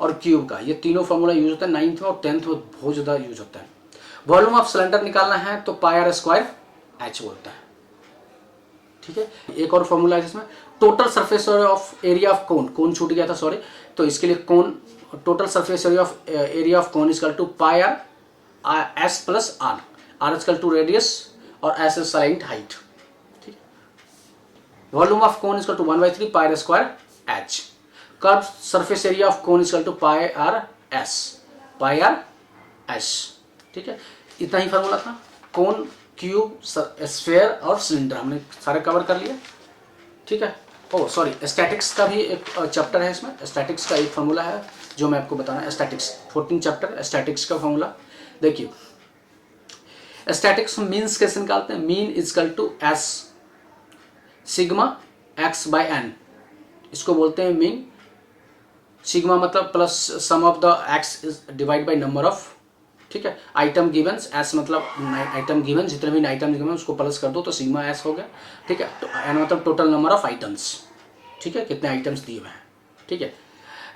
Speaker 1: और क्यूब का। ये तीनों फॉर्मूला यूज होता है 9th में और 10th में बहुत ज़्यादा यूज होता है। वॉल्यूम ऑफ सिलेंडर निकालना है तो पाई r स्क्वायर h बोलता है, ठीक है। एक और फॉर्मूला है जिसमें total surface area of cone, cone छूट गया था सॉरी, तो इसके लिए cone, total surface area of cone equal to pi r s plus r, r equal to radius और s इज साइड हाइट, ठीक है। Volume of cone equal to 1/3 pi r square h। Curve surface area of cone equal to pi r s, ठीक है। इतना ही formula था। Cone, cube, sphere और cylinder हमने सारे कवर कर लिया, ठीक है। ओ सॉरी, स्टैटिक्स का भी एक चैप्टर है इसमें, स्टैटिक्स का एक फार्मूला है जो मैं आपको बताना है। स्टैटिक्स 14 चैप्टर स्टैटिक्स का फार्मूला देखिए। स्टैटिक्स मीन्स कैसे निकालते हैं, mean equal to s sigma x by n, इसको बोलते हैं मीन। सिग्मा मतलब plus sum of the x is divide by number of, ठीक है। आइटम गिवंस, एस मतलब आइटम गिवन, जितने भी आइटम गिवन उसको प्लस कर दो तो सिग्मा एस हो गया, ठीक है। तो एन मतलब टोटल नंबर ऑफ आइटम्स, ठीक है, कितने आइटम्स दिए हुए हैं, ठीक है।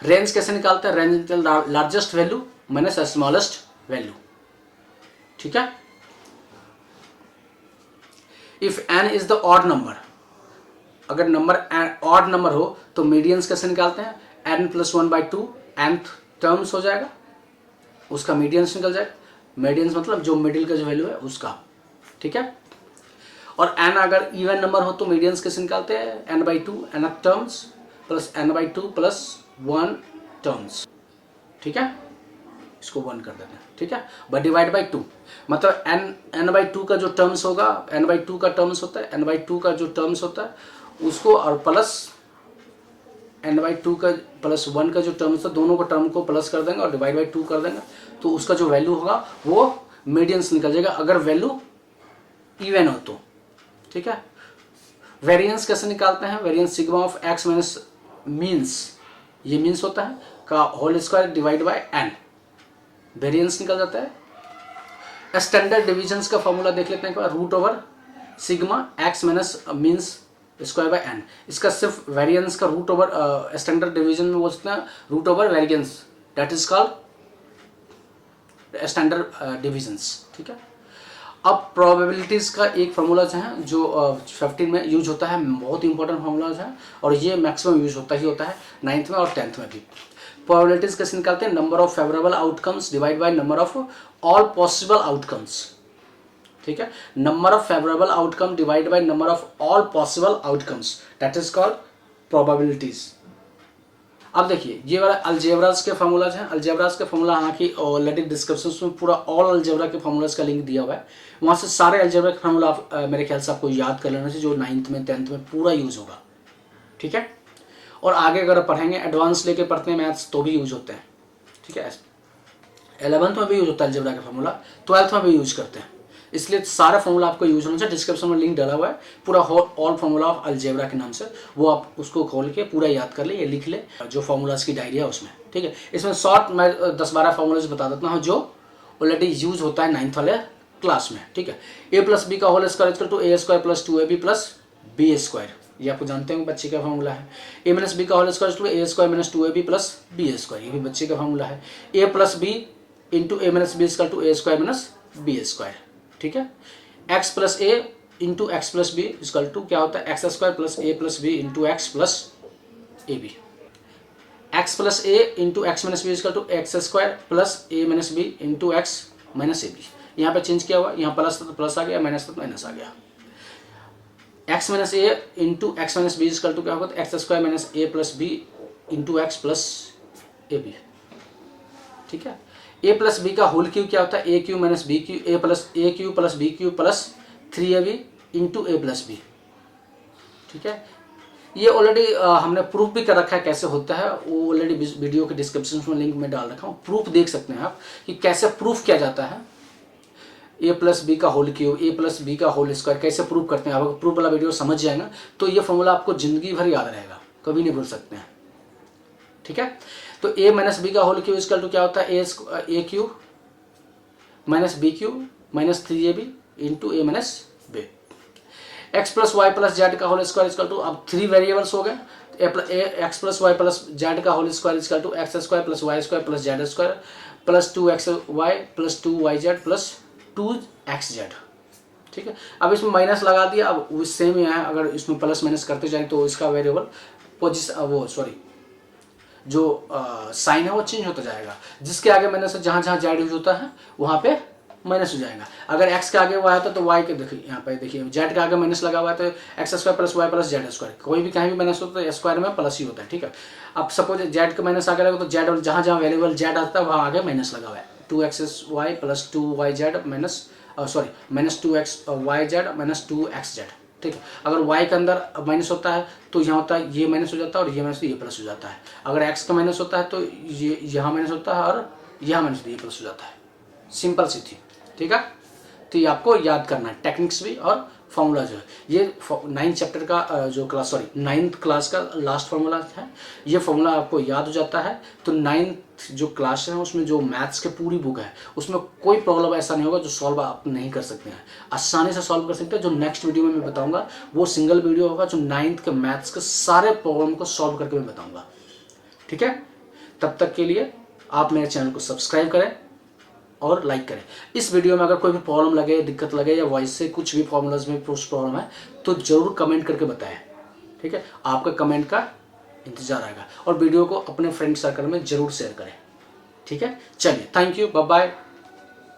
Speaker 1: रेंज कैसे निकालते हैं, range largest value minus smallest value, ठीक है। If n is the odd number, अगर नंबर ऑड नंबर हो तो मीडियंस कैसे निकालते हैं, n प्लस 1/2 nth टर्म्स हो जाएगा, उसका मीडियंस निकल जाएगा। मीडियंस मतलब जो मिडिल का जो वैल्यू है उसका, ठीक है। और n अगर इवन नंबर हो तो मीडियंस कैसे निकालते हैं, n/2 nth terms plus n/2 plus 1 terms, ठीक है, इसको 1 कर देते हैं, ठीक है। बट डिवाइड बाई 2 मतलब n/2 का जो टर्म्स होगा, n/2 का टर्म्स होता है, n/2 का जो टर्म्स होता है उसको, और प्लस n/2 का प्लस 1 का जो टर्म्स है, दोनों को टर्म को प्लस कर देंगे और डिवाइड बाई 2 कर देंगे, तो उसका जो वैल्यू होगा वो मीडियंस निकल जाएगा अगर वैल्यू इवन हो तो, ठीक है। वेरिएंस कैसे निकालते हैं? Variance sigma of x minus means, ये मीन्स होता है का whole square divide by n, variance निकल जाता है। स्टैंडर्ड डिविजन्स का फॉर्मूला देख लेते हैं, root over sigma x minus means square by n. इसका सिर्फ वेरिएंस का रूट ओवर स्टैंडर्ड डिवीजन में बोल सकते हैं root over variance, that is called standard divisions, ठीक है। अब प्रोबेबिलिटीज का एक फॉर्मूलाज है जो 15 में यूज होता है, बहुत इंपॉर्टेंट फॉर्मूलाज है और ये मैक्सिमम यूज होता ही होता है 9th में और 10th में भी। प्रोबेबिलिटीज कैसे निकालते हैं? Number of favourable outcomes divide by number of all possible outcomes, ठीक है। Number of favourable outcome divide by number of all possible outcomes, that is called probabilities. अब देखिए ये वाला अलजेब्रास के फॉर्मूलाज हैं। अलजेब्रास के फॉर्मूला यहाँ की ऑलरेडी डिस्क्रिप्शन में पूरा ऑल अलजेब्रा के फॉर्मूलाज का लिंक दिया हुआ है, वहाँ से सारे अलजेब्रा के फॉर्मूला आप मेरे ख्याल से आपको याद कर लेना चाहिए, जो 9th में 10th में पूरा यूज होगा, ठीक है। और आगे अगर पढ़ेंगे एडवांस लेके पढ़ते हैं मैथ्स तो भी यूज होते हैं, ठीक है। 11th में भी यूज होता है अलजेब्रा का फॉर्मूला, 12th में भी यूज करते हैं, इसलिए सारा फॉर्मूला आपको यूज होना चाहिए। डिस्क्रिप्शन में लिंक डाला हुआ है पूरा ऑल फॉर्मूला ऑफ अलजेब्रा के नाम से, वो आप उसको खोल के पूरा याद कर ले, ये लिख ले जो फॉर्मूलाज की डायरी है उसमें, ठीक है। इसमें शॉर्ट मैं 10-12 फॉर्मूलाज बता देता हूँ जो ऑलरेडी यूज होता है 9th वाले क्लास में, ठीक है। ए प्लस बी का whole square equal to a square plus 2ab plus b square, ये आपको जानते हैं बच्चे का फॉर्मूला है। ए माइनस बी का whole square equal to a square minus 2ab plus b square, ये भी बच्चे का फॉर्मूला है। A plus b into a minus b equal to a square minus b square, ठीक है। x plus a into x plus b equal to क्या होता है? X square plus a plus b into x plus a b. X plus a into x minus b equal to x square plus a minus b into x minus a b. यहाँ पे change किया हुआ, यहाँ plus तो plus आ गया, minus तो minus आ गया। X minus a into x minus b equal to क्या होगा? X square minus a plus b into x plus a b, ठीक है। ए प्लस बी का होल क्यू क्या होता है? A cube minus b cube, a cube plus b cube plus 3ab into a plus b, ठीक है। ये already हमने प्रूफ भी कर रखा है कैसे होता है, वो ऑलरेडी वीडियो के डिस्क्रिप्शन में लिंक में डाल रखा हूँ, प्रूफ देख सकते हैं आप कि कैसे प्रूफ किया जाता है। ए प्लस बी का होल क्यू, ए प्लस बी का होल स्क्वायर कैसे प्रूफ करते हैं, आप प्रूफ वाला वीडियो समझ जाएगा तो ये फॉर्मूला आपको जिंदगी भर याद रहेगा, कभी नहीं भूल सकते हैं, ठीक है। तो a माइनस बी का होल क्यू इक्वल टू क्या होता है? A cube minus b cube minus 3ab into a minus b. X plus y plus z का होल स्क्वायर इक्वल टू, अब 3 वेरिएबल्स हो गए, x plus y plus z का whole square equal to x square plus y square plus z square plus 2xy plus 2yz plus 2xz, ठीक है। अब इसमें minus लगा दिया, अब वो सेम ही है, अगर इसमें प्लस माइनस करते जाए तो इसका वेरिएबल जो साइन है वो चेंज होता जाएगा, जिसके आगे माइनस जहाँ जहाँ जेड यूज होता है वहाँ पे माइनस हो जाएगा। अगर x के आगे y होता है तो y के देखिए यहाँ पे देखिए जेड के आगे माइनस लगा हुआ है तो x square plus y plus z square, कोई भी कहीं भी माइनस होता है तो स्क्वायर में प्लस ही होता है, ठीक है। अब सपोज जेड का माइनस आगे लगा तो जेड और जहाँ जहाँ वेरिएबल जेड आता है वहाँ आगे माइनस लगा हुआ है, 2xy plus 2yz minus minus 2xyz minus 2xz, ठीक है। अगर y के अंदर माइनस होता है तो यहाँ होता है ये माइनस हो जाता है और ये माइनस तो ये प्लस हो जाता है। अगर x का माइनस होता है तो ये यहाँ माइनस होता है और यहाँ माइनस तो ये प्लस हो जाता है, सिंपल सी थी, ठीक है। तो ये आपको याद करना है, टेक्निक्स भी और फॉर्मूला जो है। ये 9th चैप्टर का जो क्लास 9th क्लास का लास्ट फॉर्मूला है, ये फॉर्मूला आपको याद हो जाता है तो 9th जो क्लास है उसमें जो मैथ्स के पूरी बुक है उसमें कोई प्रॉब्लम ऐसा नहीं होगा जो सॉल्व आप नहीं कर सकते हैं, आसानी से सॉल्व कर सकते हैं। जो नेक्स्ट वीडियो में मैं बताऊंगा वो सिंगल वीडियो होगा जो 9th के मैथ्स के सारे प्रॉब्लम को सॉल्व करके मैं बताऊंगा, ठीक है। तब तक के लिए आप मेरे चैनल को सब्सक्राइब करें और लाइक करें। इस वीडियो में अगर कोई भी प्रॉब्लम लगे, दिक्कत लगे या वॉइस से कुछ भी फॉर्मूलाज में प्रॉब्लम है तो जरूर कमेंट करके बताएं, ठीक है। आपका कमेंट का इंतजार आएगा और वीडियो को अपने फ्रेंड सर्कल में जरूर शेयर करें, ठीक है। चलिए, थैंक यू, बाय बाय।